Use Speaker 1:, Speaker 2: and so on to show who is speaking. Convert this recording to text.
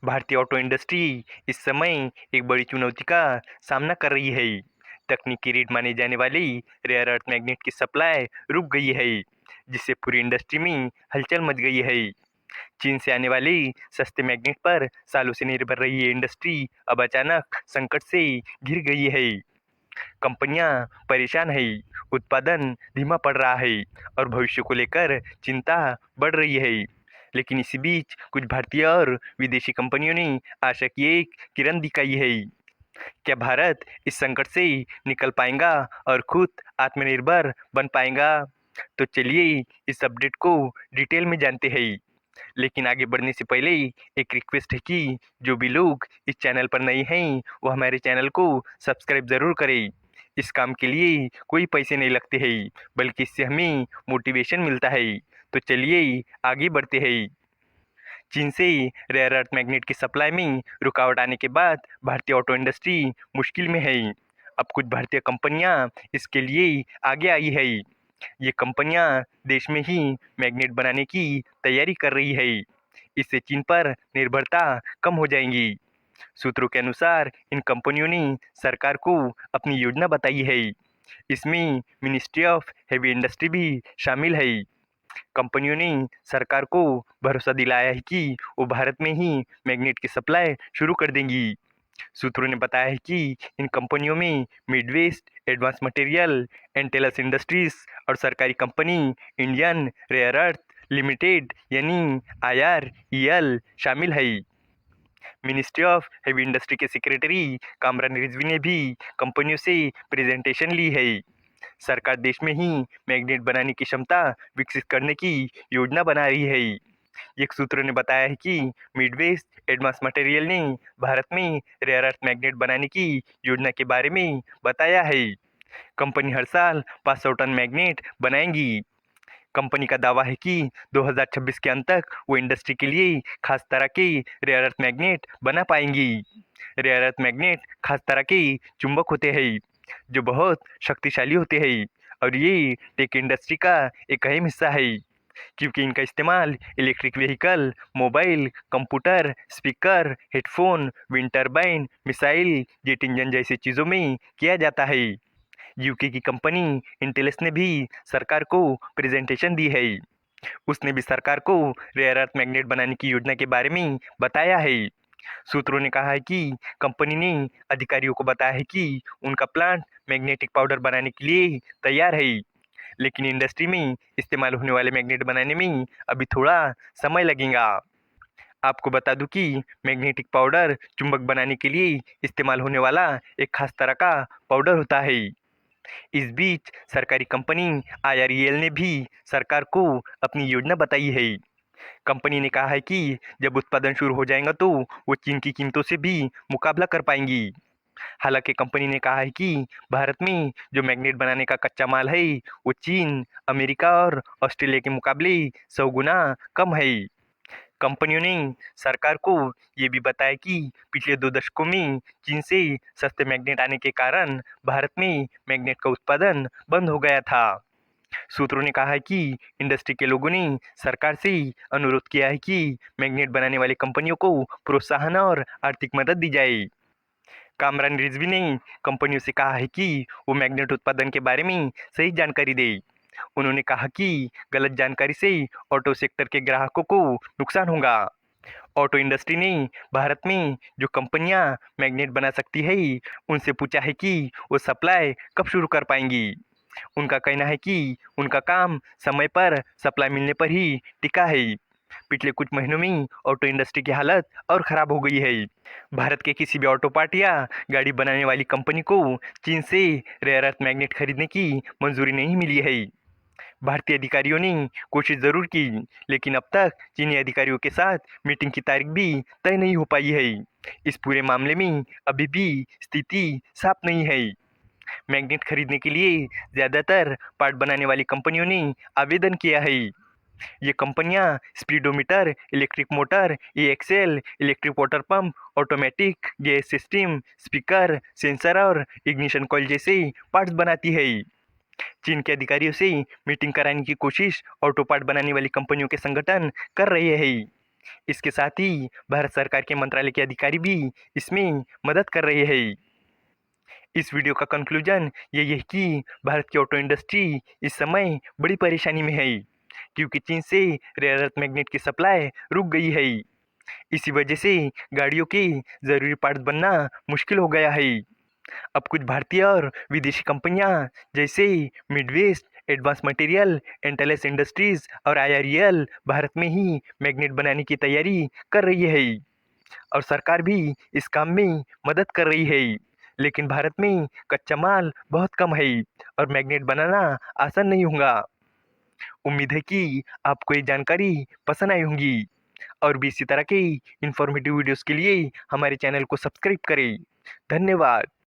Speaker 1: भारतीय auto industry इस समय एक बड़ी चुनौती का सामना कर रही है। तकनीकी रीढ़ माने जाने वाली रेयर अर्थ मैग्नेट की सप्लाई रुक गई है, जिससे पूरी इंडस्ट्री में हलचल मच गई है। चीन से आने वाले सस्ते मैग्नेट पर सालों से निर्भर रही ये इंडस्ट्री अब अचानक संकट से घिर गई है। कंपनियां परेशान है, उत्पादन धीमा पड़ रहा है और भविष्य को लेकर चिंता बढ़ रही है। लेकिन इसी बीच कुछ भारतीय और विदेशी कंपनियों ने आशा की एक किरण दिखाई है। क्या भारत इस संकट से निकल पाएगा और खुद आत्मनिर्भर बन पाएगा? तो चलिए इस अपडेट को डिटेल में जानते हैं। लेकिन आगे बढ़ने से पहले एक रिक्वेस्ट है कि जो भी लोग इस चैनल पर नए हैं वो हमारे चैनल को सब्सक्राइब ज़रूर करें। इस काम के लिए कोई पैसे नहीं लगते हैं, बल्कि इससे हमें मोटिवेशन मिलता है। तो चलिए आगे बढ़ते हैं। चीन से रेयर अर्थ मैग्नेट की सप्लाई में रुकावट आने के बाद भारतीय ऑटो इंडस्ट्री मुश्किल में है। अब कुछ भारतीय कंपनियां इसके लिए आगे आई है। ये कंपनियां देश में ही मैग्नेट बनाने की तैयारी कर रही है। इससे चीन पर निर्भरता कम हो जाएगी। सूत्रों के अनुसार इन कंपनियों ने सरकार को अपनी योजना बताई है। इसमें मिनिस्ट्री ऑफ हेवी इंडस्ट्री भी शामिल है। कंपनियों ने सरकार को भरोसा दिलाया है कि वो भारत में ही मैग्नेट की सप्लाई शुरू कर देंगी। सूत्रों ने बताया है कि इन कंपनियों में मिडवेस्ट एडवांस मटेरियल, एंटेलस इंडस्ट्रीज और सरकारी company Indian rare earth limited यानी IREL शामिल है। मिनिस्ट्री ऑफ हेवी इंडस्ट्री के सेक्रेटरी कामरान रिजवी ने भी कंपनियों से प्रेजेंटेशन ली है। सरकार देश में ही मैग्नेट बनाने की क्षमता विकसित करने की योजना बना रही है। एक सूत्र ने बताया है कि मिडवेस्ट एडवांस मटेरियल ने भारत में रेयर अर्थ मैग्नेट बनाने की योजना के बारे में बताया है। कंपनी हर साल 500 टन मैग्नेट बनाएंगी। कंपनी का दावा है कि 2026 के अंत तक वो इंडस्ट्री के लिए खास तरह के रेयर अर्थ मैग्नेट बना पाएंगी। रेयर अर्थ मैग्नेट खास तरह के चुंबक होते हैं जो बहुत शक्तिशाली होते हैं और ये टेक इंडस्ट्री का एक अहम हिस्सा है, क्योंकि इनका इस्तेमाल electric vehicle, mobile, computer, speaker, headphone, wind turbine, missile, jet engine जैसी चीज़ों में किया जाता है। यूके की कंपनी इंटेलेस ने भी सरकार को प्रेजेंटेशन दी है। उसने भी सरकार को रेयर अर्थ मैग्नेट बनाने की योजना के बारे में बताया है। सूत्रों ने कहा है कि कंपनी ने अधिकारियों को बताया है कि उनका प्लांट मैग्नेटिक पाउडर बनाने के लिए तैयार है, लेकिन इंडस्ट्री में इस्तेमाल होने वाले मैग्नेट बनाने में अभी थोड़ा समय लगेगा। आपको बता दूं कि मैग्नेटिक पाउडर चुंबक बनाने के लिए इस्तेमाल होने वाला एक खास तरह का पाउडर होता है। इस बीच सरकारी कंपनी IREL ने भी सरकार को अपनी योजना बताई है। कंपनी ने कहा है कि जब उत्पादन शुरू हो जाएगा तो वो चीन की कीमतों से भी मुकाबला कर पाएंगी। हालांकि कंपनी ने कहा है कि भारत में जो मैग्नेट बनाने का कच्चा माल है वो चीन, अमेरिका और ऑस्ट्रेलिया के मुकाबले 100 गुना कम है। कंपनियों ने सरकार को ये भी बताया कि पिछले 2 दशकों में चीन से सस्ते मैग्नेट आने के कारण भारत में मैग्नेट का उत्पादन बंद हो गया था। सूत्रों ने कहा है कि इंडस्ट्री के लोगों ने सरकार से अनुरोध किया है कि मैग्नेट बनाने वाली कंपनियों को प्रोत्साहन और आर्थिक मदद दी जाए। कामरान रिजवी ने कंपनियों से कहा है कि वो मैग्नेट उत्पादन के बारे में सही जानकारी दे। उन्होंने कहा कि गलत जानकारी से ऑटो सेक्टर के ग्राहकों को नुकसान होगा। ऑटो इंडस्ट्री ने भारत में जो कंपनियां मैग्नेट बना सकती है उनसे पूछा है कि वो सप्लाई कब शुरू कर पाएंगी। उनका कहना है कि उनका काम समय पर सप्लाई मिलने पर ही टिका है। पिछले कुछ महीनों में ऑटो इंडस्ट्री की हालत और ख़राब हो गई है। भारत के किसी भी ऑटो पार्ट या गाड़ी बनाने वाली कंपनी को चीन से रेयर अर्थ मैग्नेट खरीदने की मंजूरी नहीं मिली है। भारतीय अधिकारियों ने कोशिश जरूर की, लेकिन अब तक चीनी अधिकारियों के साथ मीटिंग की तारीख भी तय नहीं हो पाई है। इस पूरे मामले में अभी भी स्थिति साफ नहीं है। मैग्नेट खरीदने के लिए ज़्यादातर पार्ट बनाने वाली कंपनियों ने आवेदन किया है। ये कंपनियां speedometer, electric motor, EXL, electric water pump, automatic gas system, speaker, sensor और इग्निशन कॉइल जैसे पार्ट्स बनाती है। चीन के अधिकारियों से मीटिंग कराने की कोशिश ऑटो पार्ट बनाने वाली कंपनियों के संगठन कर रहे हैं। इसके साथ ही भारत सरकार के मंत्रालय के अधिकारी भी इसमें मदद कर रहे हैं। इस वीडियो का कंक्लूजन ये है कि भारत की ऑटो इंडस्ट्री इस समय बड़ी परेशानी में है, क्योंकि चीन से रेयर अर्थ मैग्नेट की सप्लाई रुक गई है। इसी वजह से गाड़ियों के जरूरी पार्ट्स बनना मुश्किल हो गया है। अब कुछ भारतीय और विदेशी कंपनियां जैसे मिडवेस्ट, एडवांस मटेरियल, एंटेलेस इंडस्ट्रीज और आईआरईएल भारत में ही मैग्नेट बनाने की तैयारी कर रही है और सरकार भी इस काम में मदद कर रही है। लेकिन भारत में कच्चा माल बहुत कम है और मैग्नेट बनाना आसान नहीं होगा। उम्मीद है कि आपको ये जानकारी पसंद आई होंगी और भी इसी तरह के इंफॉर्मेटिव वीडियोस के लिए हमारे चैनल को सब्सक्राइब करें। धन्यवाद।